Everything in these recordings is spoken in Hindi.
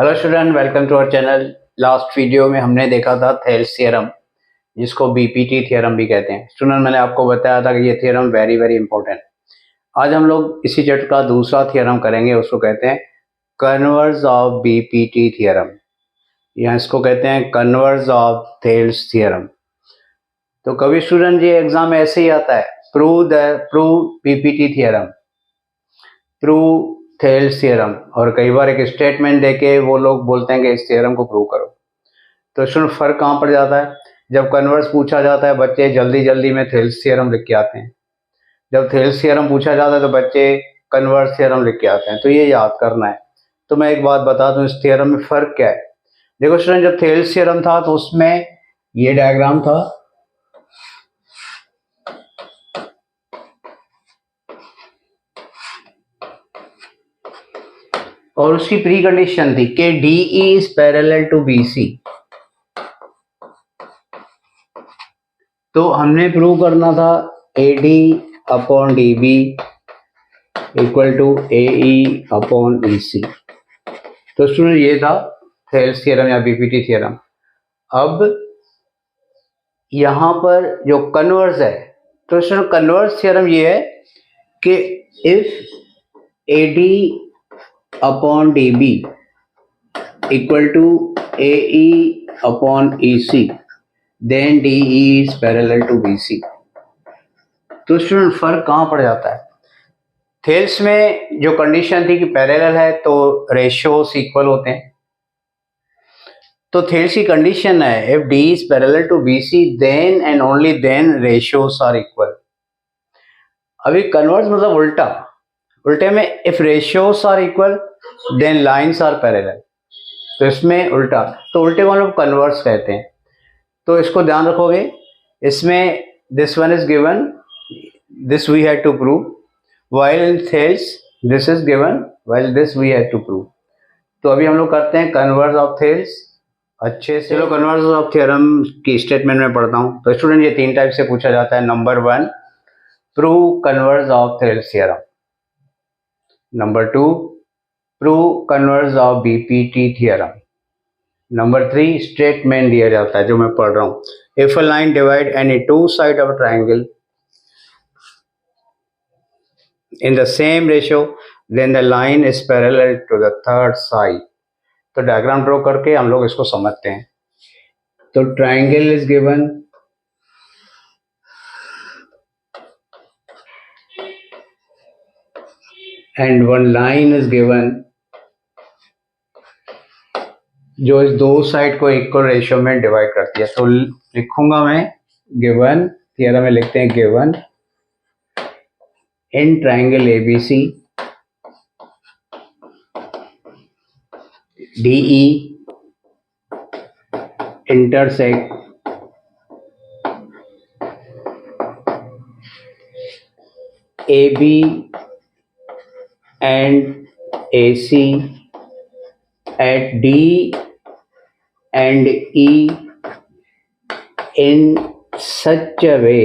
Hello student, welcome to our channel. Last video में हमने देखा था थेल्स थ्योरम, जिसको बीपीटी थ्योरम भी कहते हैं। स्टूडेंट, मैंने आपको बताया था कि ये थ्योरम वेरी वेरी इंपॉर्टेंट। आज हम लोग इसी चैप्टर का दूसरा थ्योरम करेंगे, उसको कहते हैं कन्वर्स ऑफ बीपीटी थ्योरम, या इसको कहते हैं कन्वर्स ऑफ थेल्स थ्योरम। तो कभी स्टूडेंट ये एग्जाम में ऐसे ही आता है, prove BPT theorem, prove Thales theorem, और कई बार एक स्टेटमेंट देके वो लोग बोलते हैं कि इस थ्योरम को प्रूव करो। तो स्टूडेंट फर्क कहाँ पड़ जाता है? जब कन्वर्स पूछा जाता है, बच्चे जल्दी जल्दी में थेल्स थ्योरम लिख के आते हैं। जब थेल्स थ्योरम पूछा जाता है तो बच्चे कन्वर्स थ्योरम लिख के आते हैं। तो ये याद करना है। तो मैं एक बात बता दूं, इस थ्योरम में फर्क क्या है। देखो स्टूडेंट, जब थेल्स थ्योरम था तो उसमें ये डायग्राम था, और उसकी प्री कंडीशन थी कि DE is parallel to BC। तो हमने प्रूव करना था AD upon DB equal to AE upon EC। तो स्टूडेंट ये था थेल्स थ्योरम या बीपीटी थ्योरम। अब यहां पर जो कन्वर्स है, तो स्टूडेंट कन्वर्स थ्योरम ये है कि if AD upon DB equal to AE upon EC then DE is parallel to BC। तो स्टूडेंट फर्क कहां पड़ जाता है? थेल्स में जो कंडीशन थी कि पैरेलल है तो रेशियोस इक्वल होते हैं। तो थेल्स की कंडीशन है if D is parallel to BC then and only then ratios are equal. अभी कन्वर्स मतलब उल्टा, उल्टे में if ratios are equal then lines are parallel. तो इसमें उल्टा, तो उल्टे को हम लोग कन्वर्स कहते हैं। तो इसको ध्यान रखोगे। इसमें this one is given, this we had to prove, while in thales this is given, while this we have to prove। तो अभी हम लोग करते हैं कन्वर्स ऑफ थेल्स अच्छे से। चलो कन्वर्स ऑफ थ्योरम की स्टेटमेंट में पढ़ता हूँ। तो स्टूडेंट ये तीन टाइप से पूछा जाता है। Number 1, prove converse of Thales theorem. Number 2, prove converse of BPT theorem. Number 3, statement दिया जाता है जो मैं पढ़ रहा हूँ। If a line divide any two side of triangle in the same ratio then the line is parallel to the third side। तो डायग्राम ड्रॉ करके हम लोग इसको समझते हैं। तो triangle is given, and one line is given जो इस दो साइड को इक्वल रेशियो में डिवाइड करती है। तो लिखूंगा मैं गिवन, थ्योरम में लिखते हैं given in triangle ABC DE intersect AB and AC at D and E in such a way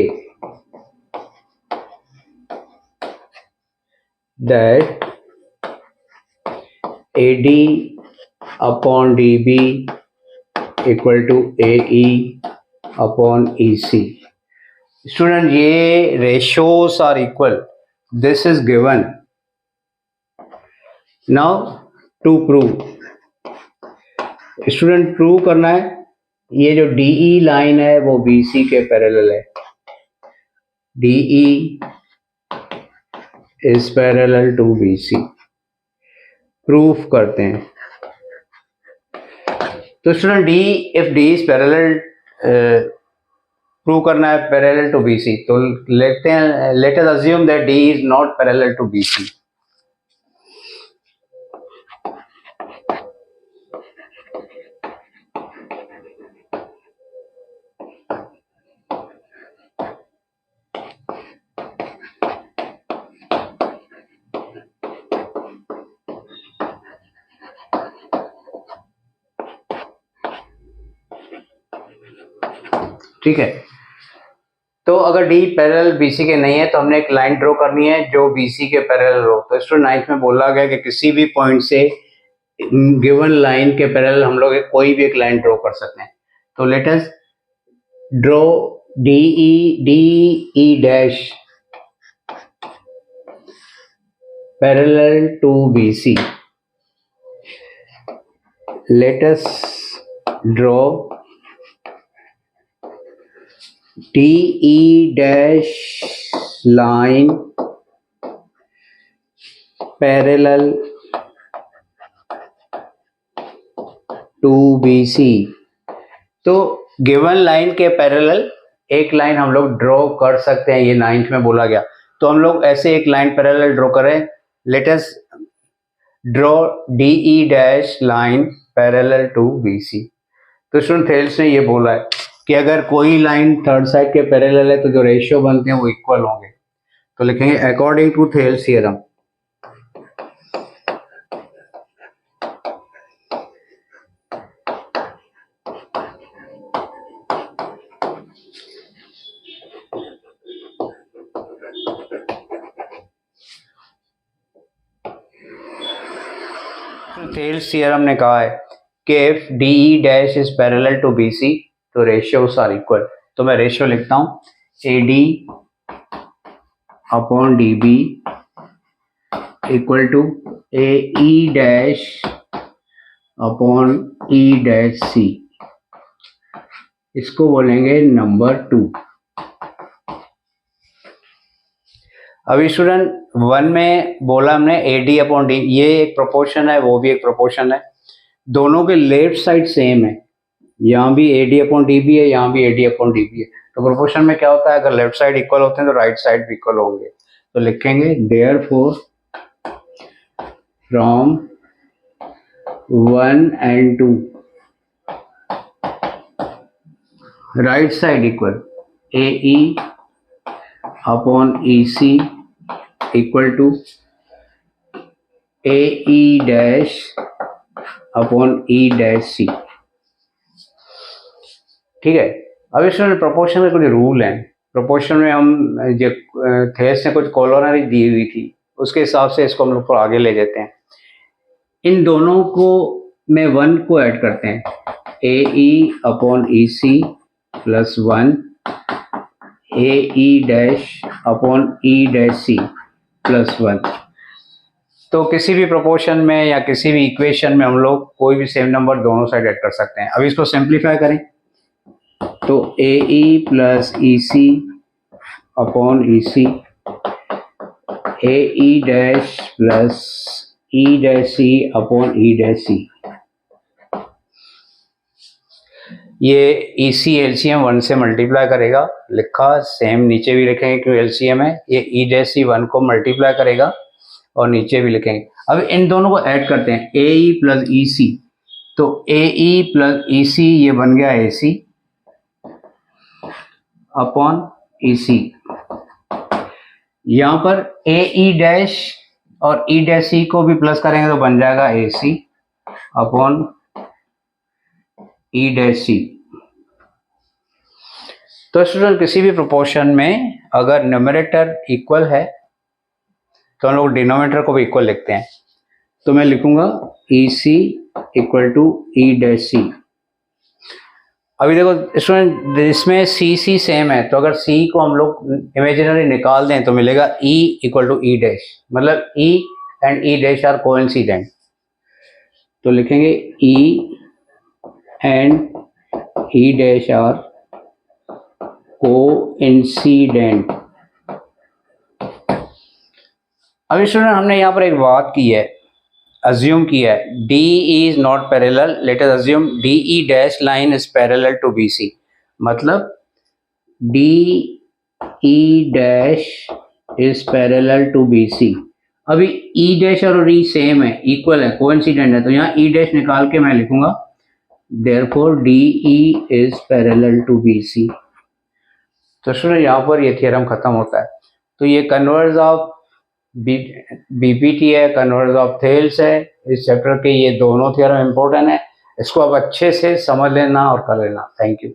that AD upon DB equal to AE upon EC। Student ये ratios are equal, this is given। now to prove, student prove करना है ये जो DE लाइन है वो BC के पैरेलल है। DE is parallel to BC। Proof करते हैं। तो student if D is parallel, prove करना है पैरेलल टू BC, तो लेते हैं let us assume that D is not parallel to BC। ठीक है। तो अगर D पैरेलल BC के नहीं है तो हमने एक लाइन ड्रॉ करनी है जो BC के पैरेलल हो। तो स्टूडेंट 9th में बोला गया कि किसी भी पॉइंट से गिवन लाइन के पैरेलल हम लोग कोई भी एक लाइन ड्रॉ कर सकते हैं। तो let us draw DE dash parallel to BC। Let us draw DE dash line parallel to BC। तो गिवन लाइन के पैरेलल एक लाइन हम लोग ड्रॉ कर सकते हैं, ये 9th में बोला गया। तो हम लोग ऐसे एक लाइन पैरेलल ड्रॉ करें। Let us draw DE dash line parallel to BC। तो स्टूडेंट थेल्स ने ये बोला है कि अगर कोई लाइन थर्ड साइड के पैरेलल है तो जो रेशियो बनते हैं वो इक्वल होंगे। तो लिखेंगे according to Thales theorem, Thales theorem ने कहा है कि if DE dash is parallel to BC तो रेशियोस आर इक्वल। तो मैं रेशियो लिखता हूँ AD upon DB equal to AE dash upon E dash C। इसको बोलेंगे नंबर 2। अभी स्टूडेंट 1 में बोला हमने AD अपॉन D, ये एक प्रोपोर्शन है, वो भी एक प्रोपोर्शन है, दोनों के लेफ्ट साइड सेम है। यहाँ भी AD अपॉन DB है, यहाँ भी AD अपॉन DB है। तो प्रोपोर्शन में क्या होता है, अगर लेफ्ट साइड इक्वल होते हैं तो राइट साइड भी इक्वल होंगे। तो लिखेंगे therefore from 1 and 2 right side equal AE upon EC equal to AE dash upon E dash C। ठीक है। अब इसमें प्रोपोर्शन में कुछ रूल हैं। प्रोपोर्शन में हम जो थेल्स ने कुछ कॉलोनरी दी हुई थी उसके हिसाब से इसको हम लोग आगे ले जाते हैं। इन दोनों को में 1 को ऐड करते हैं, AE upon EC plus 1 AE dash upon E dash C plus 1। तो किसी भी प्रोपोर्शन में या किसी भी इक्वेशन में हम लोग कोई भी सेम नंबर दोनों साइड ऐड कर सकते हैं। अब इसको सिंप्लीफाई करें तो AE plus EC upon EC AE dash plus E dash C upon E dash C। ये EC LCM 1 से मल्टीप्लाई करेगा, लिखा सेम नीचे भी लिखेंगे क्योंकि LCM है। ये E डैश C 1 को मल्टीप्लाई करेगा और नीचे भी लिखेंगे। अब इन दोनों को ऐड करते हैं AE प्लस EC। तो AE प्लस EC ये बन गया AC अपॉन EC। यहाँ पर AE डैश और E डैश C को भी प्लस करेंगे तो बन जाएगा AC upon E dash C। तो स्टूडेंट किसी भी प्रोपोर्शन में अगर न्यूमरेटर इक्वल है तो हम लोग डिनोमिनेटर को भी इक्वल लिखते हैं। तो मैं लिखूंगा EC equal to E dash C। अभी देखो स्टूडेंट इसमें C सेम है, तो अगर C को हम लोग इमेजिनरी निकाल दें तो मिलेगा E equal to E dash, मतलब E and E dash are coincident. तो लिखेंगे E and E dash are coincident. अभी स्टूडेंट हमने यहाँ पर एक बात की है, अज्यूम किया है DE is not parallel, let us assume DE dash line is parallel to BC। मतलब DE dash is parallel to BC। अभी E dash और E सेम है, इक्वल है, कोइंसिडेंट है, तो यहाँ E dash निकाल के मैं लिखूंगा therefore DE is parallel to BC। तो स्टूडेंट यहाँ पर ये थ्योरम खत्म होता है। तो ये कन्वर्ज ऑफ BPT है, कन्वर्ज ऑफ थेल्स है। इस चैप्टर के ये दोनों थ्योरम इंपॉर्टेंट है, इसको आप अच्छे से समझ लेना और कर लेना। Thank you.